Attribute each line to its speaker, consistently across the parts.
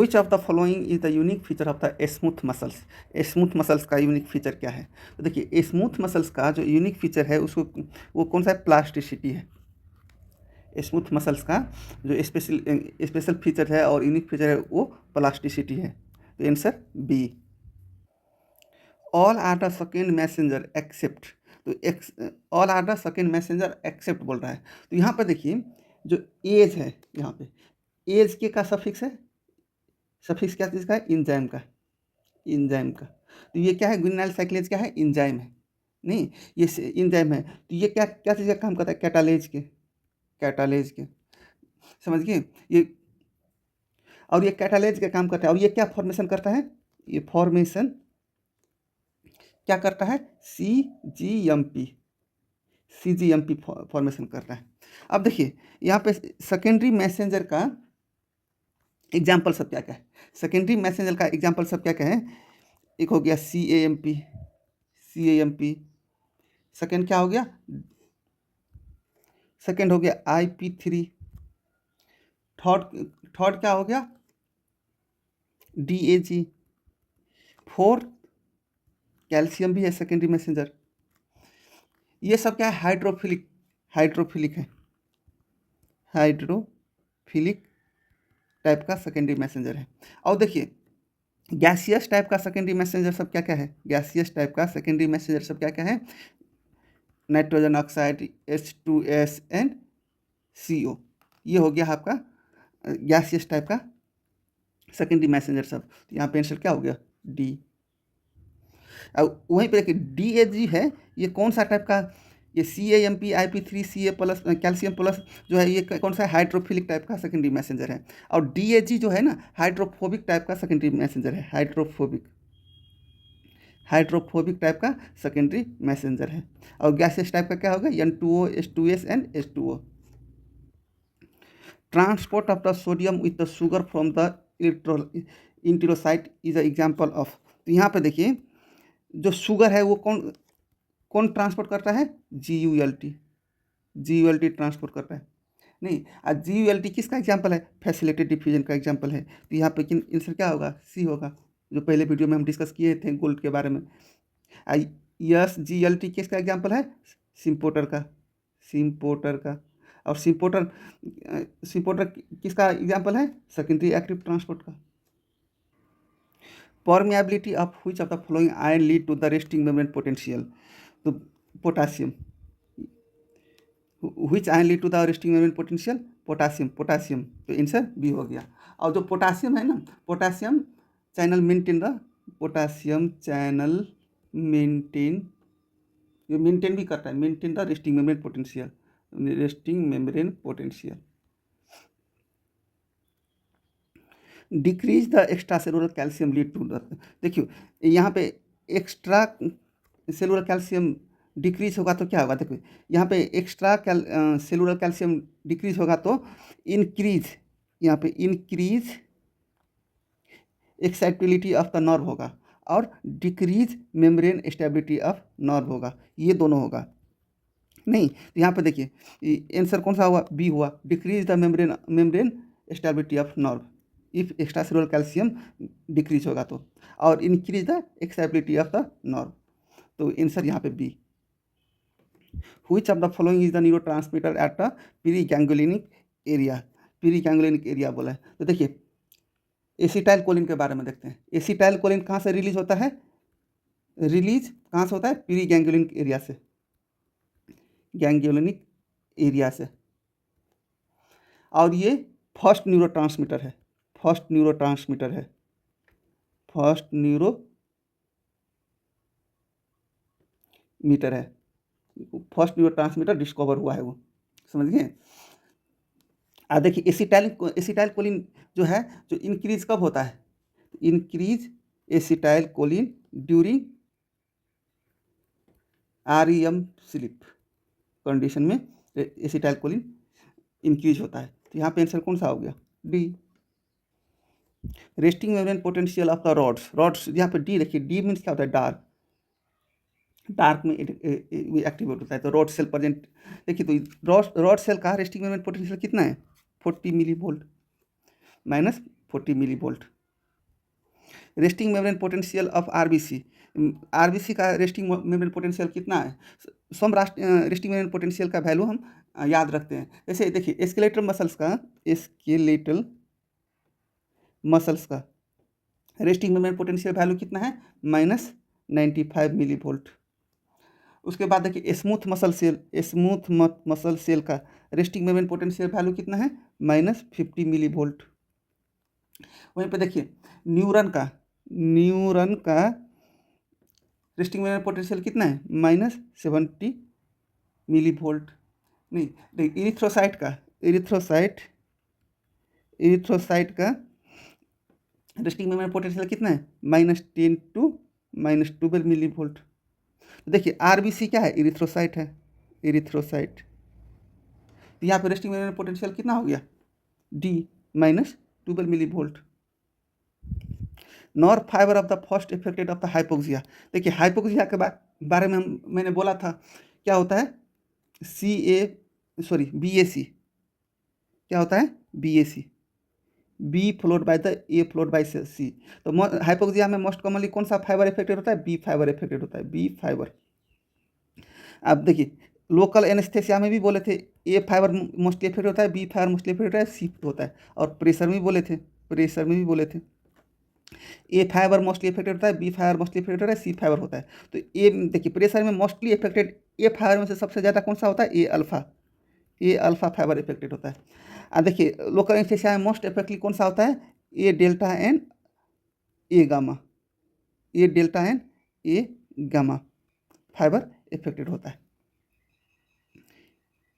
Speaker 1: Which of the following is the unique feature of the smooth muscles. Smooth muscles का unique feature क्या है? तो देखिए smooth muscles का जो यूनिक फीचर है उसको वो कौन सा है? प्लास्टिसिटी है। स्मूथ मसल्स का जो स्पेशल फीचर है और यूनिक फीचर है वो प्लास्टिसिटी है। तो answer B. All are the second messenger except, तो all are the second messenger except बोल रहा है। तो यहाँ पर देखिए जो एज है, यहाँ पे एज के का सफिक्स है, सफिक्स क्या चीज़ का है? इंजाइम का, इंजाइम का। तो ये क्या है? ग्विनाइल साइक्लेज क्या है? इंजाइम है। नहीं, ये इंजाइम है। तो ये क्या क्या चीज़ का काम करता है? कैटालेज के, कैटालेज के, समझ गए ये। और ये कैटालेज का काम करता है। और ये क्या फॉर्मेशन करता है? ये फॉर्मेशन क्या करता है? CGMP, CGMP फॉर्मेशन करता है। अब देखिए यहाँ पे सेकेंडरी मैसेंजर का एग्जाम्पल सब क्या क्या है? सेकेंडरी मैसेंजर का एग्जाम्पल सब क्या क्या है? एक हो गया CAMP, CAMP। सेकेंड क्या हो गया? सेकेंड हो गया IP3। थर्ड थर्ड क्या हो गया? DAG। फोर्थ कैल्शियम भी है सेकेंडरी मैसेंजर। ये सब क्या है? हाइड्रोफिलिक, हाइड्रोफिलिक है, हाइड्रोफिलिक टाइप का सेकेंडरी मैसेंजर है। और देखिए गैसियस टाइप का सेकेंडरी मैसेंजर सब क्या क्या है? गैसियस टाइप का सेकेंडरी मैसेंजर सब क्या क्या है? Nitrogen oxide, H2S and CO। ये हो गया आपका गैसियस टाइप का सेकेंडरी मैसेंजर सब। तो यहाँ पे आंसर क्या हो गया? डी। अब वहीं पे देखिए DAG है, ये कौन सा टाइप का? ये CAMP IP3 CA plus calcium plus जो है ये कौन सा है? हाइड्रोफिलिक टाइप का सेकेंडरी मैसेंजर है। और DAG जो है ना हाइड्रोफोबिक टाइप का सेकेंडरी मैसेंजर है, हाइड्रोफोबिक, हाइड्रोफोबिक टाइप का सेकेंडरी मैसेंजर है। और गैसेस टाइप का क्या होगा? N2O H2S and H2O। Transport of the sodium with the sugar from the enterocyte is a example of. तो यहाँ पे देखिए जो शुगर है वो कौन कौन ट्रांसपोर्ट करता है? GULT, GULT ट्रांसपोर्ट करता है। नहीं, आज GULT किसका एग्जाम्पल है? फैसिलिटेड डिफ्यूजन का एग्जाम्पल है। तो यहाँ पे किन आंसर क्या होगा? सी होगा, जो पहले वीडियो में हम डिस्कस किए थे गोल्ड के बारे में। यस, GLT किसका एग्जाम्पल है? सिम्पोर्टर का, सिम्पोर्टर का। और सिम्पोर्टर सिम्पोर्टर किसका एग्जाम्पल है? सेकेंडरी एक्टिव ट्रांसपोर्ट का। Permeability of which of the following ion lead to the resting membrane potential. तो potassium, which ion lead to the resting membrane potential? Potassium, potassium. तो आंसर बी हो गया। और जो पोटासियम है ना, potassium channel maintain the, potassium channel maintain, ये maintain भी करता है, maintain the resting membrane potential, resting membrane potential. Decrease the extra cellular calcium lead to the, देखियो यहाँ पे एक्स्ट्रा सेलुलर कैल्शियम डिक्रीज होगा तो क्या होगा? देखो यहाँ पे एक्स्ट्रा सेलुलर कैल्शियम डिक्रीज होगा तो इंक्रीज, यहाँ पे increase excitability of the nerve होगा और decrease membrane stability of nerve होगा, ये दोनों होगा। नहीं, तो यहाँ पे देखिए आंसर कौन सा हुआ? बी हुआ, decrease the membrane stability of nerve if extra cellular calcium decrease होगा तो, और increase the excitability of the nerve. तो आंसर यहाँ पे B. Which of the following is the neuro transmitter at the preganglionic area? Preganglionic area बोला है। तो देखिए एसिटाइल कोलिन के बारे में देखते हैं। एसिटाइल कोलिन कहाँ से रिलीज होता है? रिलीज कहाँ से होता है? पीरीगैंग्लियोनिक एरिया से, गैंग्लियोनिक एरिया से। और ये फर्स्ट न्यूरो ट्रांसमीटर है, फर्स्ट न्यूरो ट्रांसमीटर है, फर्स्ट न्यूरो मीटर है, फर्स्ट न्यूरो ट्रांसमीटर डिस्कवर हुआ है वो, समझ गए। देखिए एसिटाइल कोलिन जो है जो इंक्रीज कब होता है? Increase acetyl choline during REM sleep condition में एसिटाइल कोलिन इंक्रीज होता है। तो यहाँ पे आंसर कौन सा हो गया? D. Resting membrane potential of the rods, rods यहाँ पे डी देखिए, डी मीन्स क्या होता है? डार्क, डार्क में एक्टिवेट होता है। तो रॉड सेल प्रेजेंट, देखिए तो रॉड सेल का रेस्टिंग मेम्ब्रेन पोटेंशियल कितना है? 40 millivolt minus 40 millivolt. Resting membrane potential of RBC, RBC का रेस्टिंग मेम्ब्रेन पोटेंशियल कितना है? सम रेस्टिंग मेम्ब्रेन पोटेंशियल का वैल्यू हम याद रखते हैं। जैसे देखिए स्केलेटल मसल्स का रेस्टिंग मेम्ब्रेन पोटेंशियल वैल्यू कितना है? -95 मिली वोल्ट। उसके बाद देखिए स्मूथ मसल सेल का रेस्टिंग मेम्ब्रेन पोटेंशियल वैल्यू कितना है? -50 मिली वोल्ट। वहीं पे देखिए न्यूरॉन का रेस्टिंग मेम्ब्रेन पोटेंशियल कितना है? -70 मिली वोल्ट। नहीं देखिए इरिथ्रोसाइट का रेस्टिंग मेम्ब्रेन पोटेंशियल कितना है? -10 टू -12 मिली वोल्ट। तो देखिए आरबीसी क्या है? इरिथ्रोसाइट है, तो यहाँ पे रेस्टिंग मेम्ब्रेन पोटेंशियल कितना हो गया? D -12 millivolt. Nor fibre of the first affected of the hypoxia. देखिए हाइपोक्सिया के बारे में मैंने बोला था क्या होता है? BAC क्या होता है? BAC, B followed by the A followed by C। तो हाइपोक्सिया में मोस्ट कॉमनली कौन सा फाइबर इफेक्टेड होता है? बी फाइबर इफेक्टेड होता है, बी फाइबर। अब देखिए लोकल एनेस्थेसिया में भी बोले थे ए फाइबर मोस्टली इफेक्ट होता है, बी फाइबर मोस्टली इफेक्ट होता है, सी होता है। और प्रेशर में भी बोले थे ए फाइबर मोस्टली इफेक्टेड होता है, बी फाइबर मोस्टली इफेक्टेड होता है, सी फाइबर होता है। तो ए देखिए प्रेशर में मोस्टली इफेक्टेड ए फाइबर में से सबसे ज़्यादा कौन सा होता है? ए अल्फा फाइबर इफेक्टेड होता है। अब देखिए लोकल एनेस्थेसिया में मोस्ट इफेक्टिव कौन सा होता है? A delta and A gamma fibre affected होता है।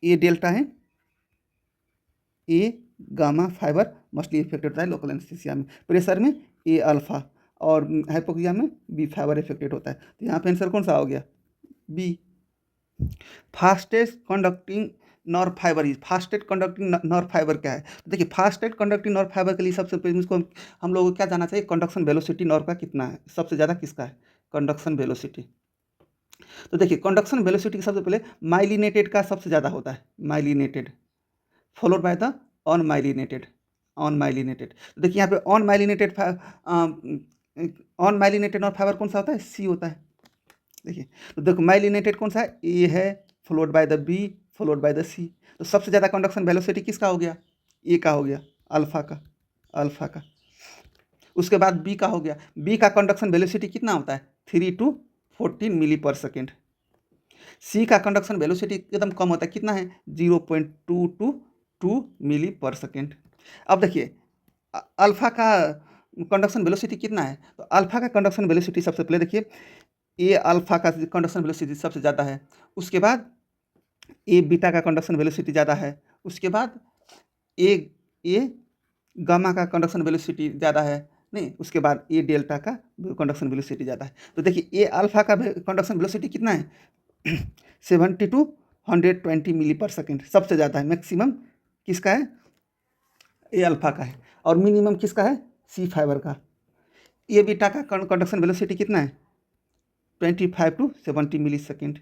Speaker 1: ए डेल्टा है, A gamma fibre mostly affected होता है लोकल एनेस्थेसिया में। प्रेशर में ए अल्फा और हाइपोक्सिया में बी फाइबर इफेक्टेड होता है। तो यहाँ पे आंसर कौन सा हो गया? B. Fastest conducting nerve fibre क्या है? तो देखिए फास्टेस्ट कंडक्टिंग नर्व फाइबर के लिए सबसे पहले इसको हम लोगों को क्या जाना चाहिए? कंडक्शन वेलोसिटी नर्व का कितना है, सबसे ज़्यादा किसका है? Conduction velocity. तो देखिए कंडक्शन वेलोसिटी सबसे पहले माइलिनेटेड का सबसे ज़्यादा होता है, myelinated followed by the unmyelinated. तो देखिए यहाँ पे अनमाइलिनेटेड और फाइबर कौन सा होता है? सी होता है। देखिए तो देखो माइलिनेटेड कौन सा है? ए है, followed by the B, followed by the C. तो सबसे ज़्यादा कंडक्शन वेलोसिटी किसका हो गया? ए का हो गया, अल्फा का। उसके बाद बी का हो गया, बी का कंडक्शन वेलोसिटी कितना होता है? 3 to 14 मिली पर सेकेंड। सी का कंडक्शन वेलोसिटी एकदम कम होता है, कितना है? 0.222 मिली पर सेकेंड। अब देखिए अल्फा का कंडक्शन वेलोसिटी कितना है? तो अल्फा का कंडक्शन वेलोसिटी सबसे पहले देखिए ए अल्फा का कंडक्शन वेलोसिटी सबसे ज़्यादा है, उसके बाद ए बीटा का कंडक्शन वेलोसिटी ज़्यादा है, उसके बाद ए गामा का कंडक्शन वेलोसिटी ज़्यादा है, नहीं उसके बाद ए डेल्टा का कंडक्शन वेलोसिटी ज़्यादा है। तो देखिए ए अल्फा का कंडक्शन वेलोसिटी कितना है? 70 to 120 मिली पर सेकेंड सबसे ज़्यादा है। मैक्सिमम किसका है? ए अल्फा का है। और मिनिमम किसका है? सी फाइबर का। ए बीटा का कंडक्शन वेलोसिटी कितना है? 25 to 70 millisecond.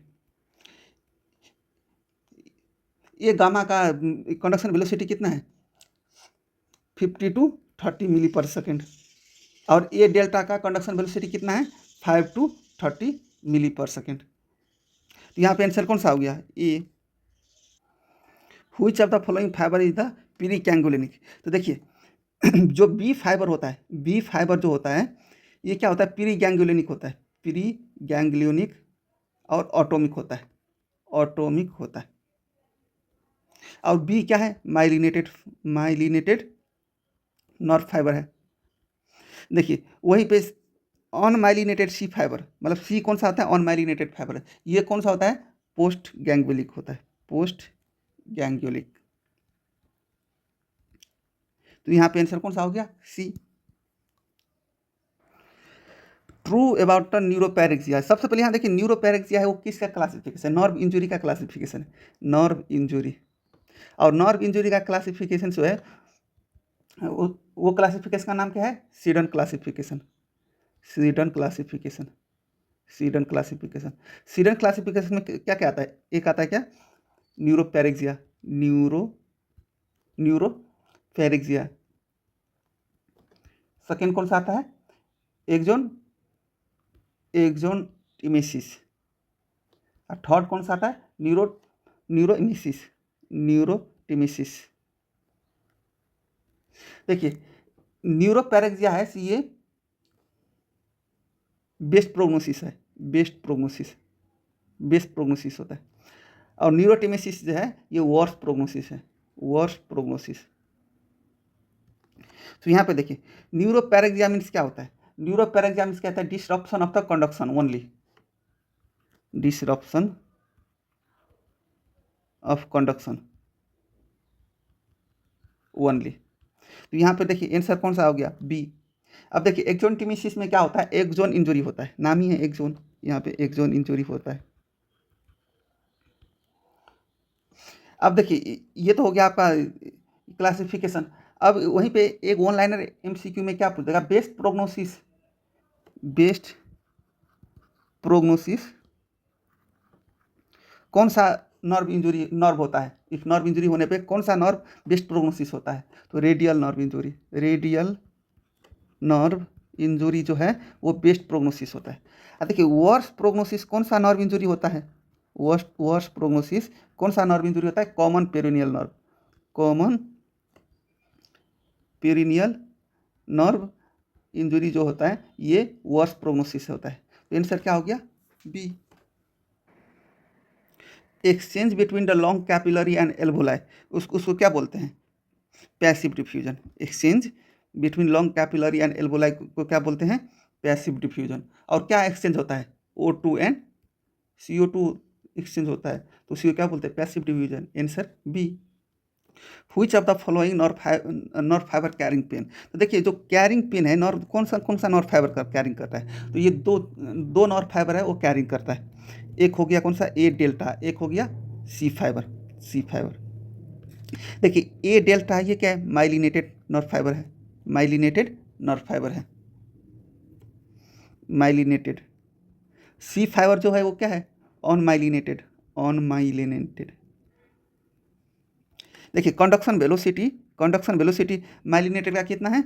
Speaker 1: A gamma का कंडक्शन वेलोसिटी कितना है? 50 to 30 मिली पर सेकेंड। और ए डेल्टा का कंडक्शन वेलोसिटी कितना है? 5 to 30 मिली पर सेकेंड। तो यहाँ पे आंसर कौन सा हो गया? A. Which of the following fibre is the preganglionic. तो देखिए जो बी फाइबर होता है, बी फाइबर जो होता है ये क्या होता है? पीरीगैंग्लियोनिक होता है, पीरीगैंग्लियोनिक और ऑटोमिक होता है, और बी क्या है? माइलिनेटेड नर्व फाइबर है। देखिए वहीं पे अनमाइलिनेटेड सी फाइबर, मतलब सी कौन सा होता है? अनमाइलिनेटेड फाइबर है। ये कौन सा होता है? पोस्ट गैंग्लियोनिक होता है, पोस्ट गैंग्लियोनिक। तो यहाँ पे आंसर कौन सा हो गया? C. True about the neuropraxia. सबसे पहले यहाँ देखिए न्यूरोपैरेक्सिया है वो किसका क्लासिफिकेशन? नर्व इंजुरी का क्लासिफिकेशन है, नर्व इंजुरी। और नर्व इंजुरी का क्लासिफिकेशन जो है वो क्लासिफिकेशन का नाम क्या है? सीडन क्लासिफिकेशन में क्या क्या आता है? एक आता है क्या? न्यूरोपैरेक्सिया, सेकेंड कौन सा आता है, एक्सोनटिमेसिस, और थर्ड कौन सा आता है, न्यूरोटिमेसिस। देखिए न्यूरोपैरेक्सिया है, ये बेस्ट प्रोग्नोसिस है, बेस्ट प्रोग्नोसिस होता है, और न्यूरोटिमेसिस जो है ये वर्स्ट प्रोग्नोसिस है, वर्स्ट प्रोग्नोसिस। तो यहाँ पे देखिए न्यूरोपैरेक्सिया मीन्स क्या होता है, न्यूरोपैरेक्सिया मीन्स क्या होता है, disruption of the conduction only, disruption of conduction only. तो यहाँ पे देखिए आंसर कौन सा हो गया, बी। अब देखिए एक्सोनटिमेसिस में क्या होता है, एक जोन इंजुरी होता है, नाम ही है एक जोन, यहाँ पे एक जोन इंजुरी होता है। अब देखिए ये तो हो गया आपका क्लासिफिकेशन। अब वहीं पे एक वन लाइनर एमसीक्यू में क्या पूछेगा, बेस्ट प्रोग्नोसिस कौन सा नर्व होता है, इस नर्व इंजरी होने पे कौन सा नर्व बेस्ट प्रोग्नोसिस होता है, तो रेडियल नर्व इंजरी जो है वो बेस्ट प्रोग्नोसिस होता है। अब देखिए वर्स्ट प्रोग्नोसिस कौन सा नर्व इंजरी होता है, वर्स्ट प्रोग्नोसिस कौन सा नर्व इंजरी होता है, कॉमन पेरिनियल नर्व इंजरी जो होता है ये वर्स्ट प्रोग्नोसिस होता है। तो आंसर क्या हो गया, B. Exchange between the long capillary and alveoli, उसको क्या बोलते हैं, passive diffusion. Exchange between long capillary and alveoli को क्या बोलते हैं, पैसिव डिफ्यूजन। और क्या एक्सचेंज होता है, O2 एंड CO2 एक्सचेंज होता है, तो उसी को क्या बोलते हैं, passive diffusion. Answer B. Which of the following nerve fibre carrying pain, तो देखिए जो कैरिंग पेन है नर्व कौन सा नर्व फाइबर का कैरिंग करता है, तो ये दो नर्व फाइबर है वो कैरिंग करता है। एक हो गया कौन सा, ए डेल्टा, एक हो गया सी फाइबर। देखिए ए डेल्टा ये क्या है, माइलिनेटेड नर्व फाइबर है, माइलिनेटेड। सी फाइबर जो है वो क्या है, ऑन माइलिनेटेड। देखिए कंडक्शन वेलोसिटी माइलिनेटेड का कितना है,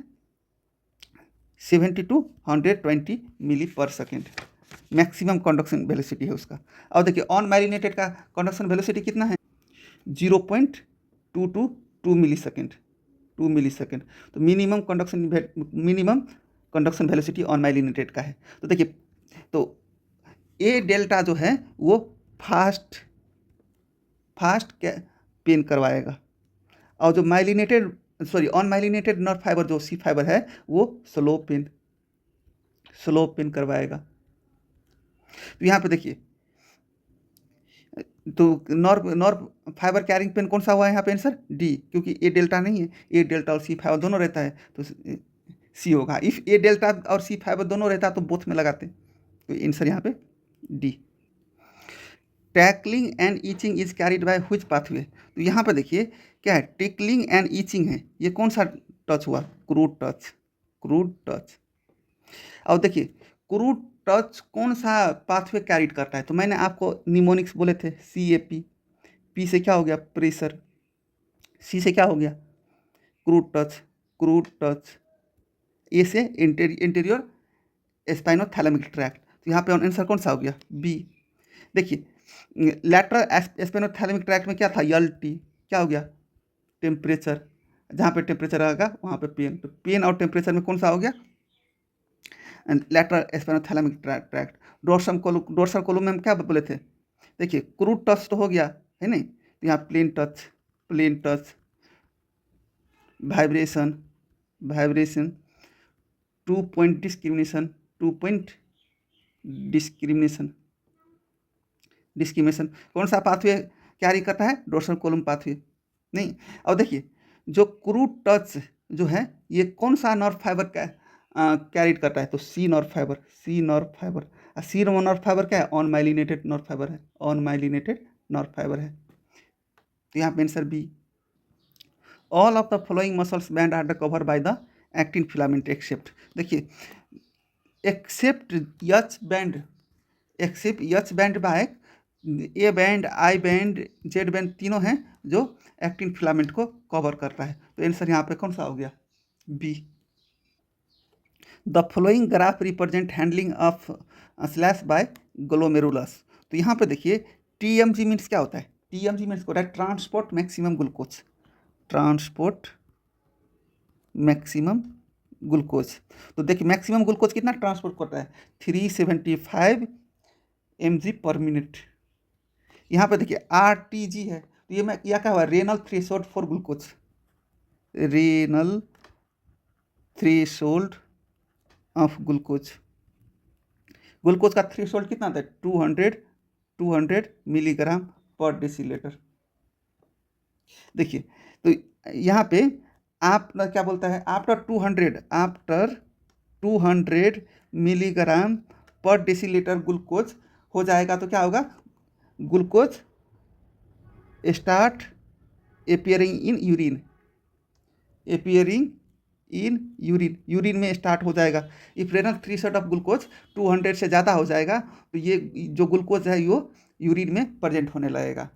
Speaker 1: 70 to 120 milli per second, maximum conduction velocity है उसका। और देखिए ऑन माइलिनेटेड का कंडक्शन वेलोसिटी कितना है, 0.222 मिली सेकेंड, तो minimum conduction velocity on myelinated का है। तो देखिए तो ए डेल्टा जो है वो फास्ट पेन करवाएगा, और जो ऑन माइलिनेटेड नर्व फाइबर जो सी फाइबर है वो स्लो पेन करवाएगा। तो यहाँ पे देखिए तो नॉर्व फाइबर कैरिंग पेन कौन सा हुआ है यहाँ पे आंसर, डी, क्योंकि ए डेल्टा नहीं है, ए डेल्टा और सी फाइबर दोनों रहता है तो सी होगा। इफ ए डेल्टा और सी फाइबर दोनों रहता तो बोथ में लगाते, तो आंसर यहाँ पे D. Tackling and itching is carried by which pathway, तो यहाँ पे देखिए क्या है, टिकलिंग एंड ईचिंग है, ये कौन सा टच हुआ, क्रूड टच। और देखिए क्रूड टच कौन सा पाथवे कैरिड करता है, तो मैंने आपको निमोनिक्स बोले थे, CAP, पी से क्या हो गया, प्रेशर, सी से क्या हो गया, क्रूड टच, ए से इंटीरियर स्पाइनोथैलेमिक ट्रैक्ट, तो यहाँ पे आंसर कौन सा हो गया, बी। देखिए लैटरल स्पाइनोथैलेमिक ट्रैक्ट में क्या था, LT, क्या हो गया, टेम्परेचर, जहाँ पे टेम्परेचर आएगा वहाँ पे पेन, तो पेन और टेम्परेचर में कौन सा हो गया, lateral spinothalamic tract. Dorsal column में हम क्या बोले थे, देखिए क्रूड टच तो हो गया है नहीं, तो यहाँ plain touch, vibration, 2 point discrimination कौन सा पाथवे कैरी करता है, डोर्सल कोलम पाथवे नहीं। और देखिए जो क्रूड टच जो है ये कौन सा नर्व फाइबर का कैरिड करता है, तो सी नर्व फाइबर। सी नर्व फाइबर क्या है, ऑन माइलिनेटेड नर्व फाइबर है, तो यहाँ पे answer B. All of the following muscles band are cover by the actin filament except, देखिए except H band by A band, I band, Z band तीनों हैं जो एक्टिन फिलामेंट को cover करता है, तो आंसर यहाँ पे कौन सा हो गया, B. The flowing graph represent handling of slash by glomerulus. तो यहाँ पे देखिए TMG मीन्स क्या होता है, TMG मीन्स होता है transport maximum glucose, transport maximum glucose. तो देखिए मैक्सिमम ग्लूकोज कितना ट्रांसपोर्ट करता है, 375 mg पर मिनट। यहाँ पे देखिए RTG है, तो ये मैं क्या हुआ, renal threshold for glucose, renal threshold of glucose. Glucose का थ्रेशोल्ड कितना था, 200 मिलीग्राम पर डेसीलीटर। देखिए तो यहाँ पे आप क्या बोलता है, after 200 milligram per decilitre glucose हो जाएगा तो क्या होगा, glucose start appearing in urine, appearing in urine, urine में स्टार्ट हो जाएगा। If renal threshold of glucose 200 से ज़्यादा हो जाएगा तो ये जो ग्लूकोज है वो यूरिन में प्रेजेंट होने लगेगा।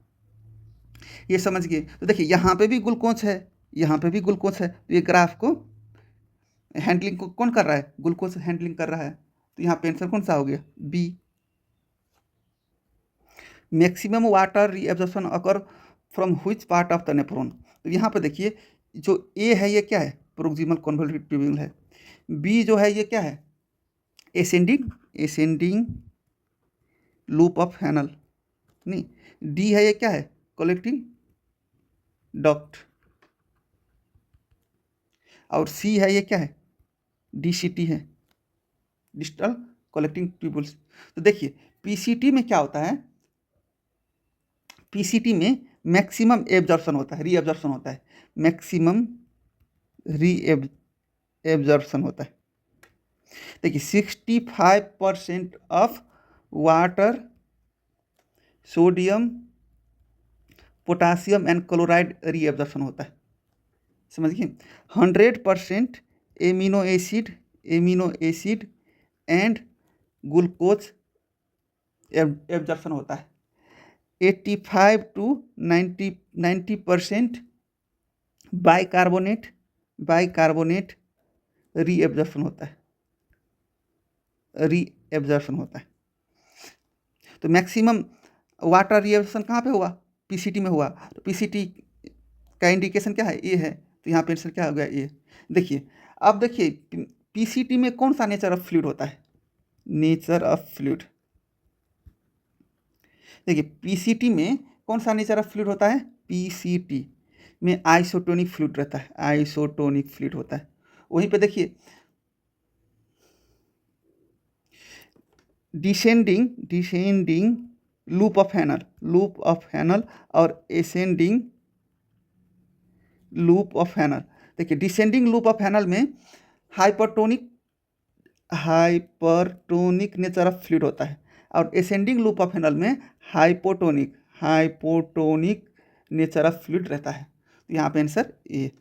Speaker 1: ये समझ गए। तो देखिए यहाँ पे भी ग्लूकोज है, यहाँ पे भी ग्लूकोज है, तो ये ग्राफ को हैंडलिंग को कौन कर रहा है, ग्लूकोज हैंडलिंग कर रहा है। तो यहाँ पे आंसर कौन सा हो गया, B. Maximum water reabsorption occur from which part of the nephron. तो यहाँ पे देखिए जो ए है ये क्या है, प्रोक्सिमल कन्वोल्यूटिव ट्यूब्यूल है, बी जो है ये क्या है, एसेंडिंग लूप ऑफ हैनल, नहीं, डी है ये क्या है, कलेक्टिंग डक्ट, और सी है ये क्या है, DCT है, डिस्टल कलेक्टिंग ट्यूब्यूल्स। तो देखिए PCT में क्या होता है, PCT में मैक्सिमम एब्जॉर्प्शन होता है, रीएब्जॉर्प्शन होता है, मैक्सिमम रीएब्जॉर्प्शन होता है। देखिए 65% of water, sodium, potassium and chloride reabsorption होता है, समझिए। 100% amino acid and glucose absorption होता है। 85 to 90% बाइकार्बोनेट रीएब्जॉर्प्शन होता है, रीएब्जॉर्प्शन होता है। तो मैक्सिमम वाटर रीएब्जॉर्प्शन कहाँ पे हुआ, PCT में हुआ। तो PCT का इंडिकेशन क्या है, ए है, तो यहाँ पे आंसर क्या हो गया, ए। देखिए अब देखिए PCT में कौन सा नेचर ऑफ फ्लूइड होता है, नेचर ऑफ फ्लूइड। देखिए PCT में कौन सा नेचर ऑफ फ्लूइड होता है, PCT में आइसोटोनिक फ्लूइड रहता है, आइसोटोनिक फ्लूइड होता है। वहीं पे देखिए डिसेंडिंग लूप ऑफ हैनल और एसेंडिंग लूप ऑफ हैनल। देखिए डिसेंडिंग लूप ऑफ हैनल में हाइपरटोनिक नेचर ऑफ फ्लूइड होता है, और एसेंडिंग लूप ऑफ हैनल में हाइपोटोनिक नेचर ऑफ फ्लूइड रहता है। तो यहाँ पे आंसर ए।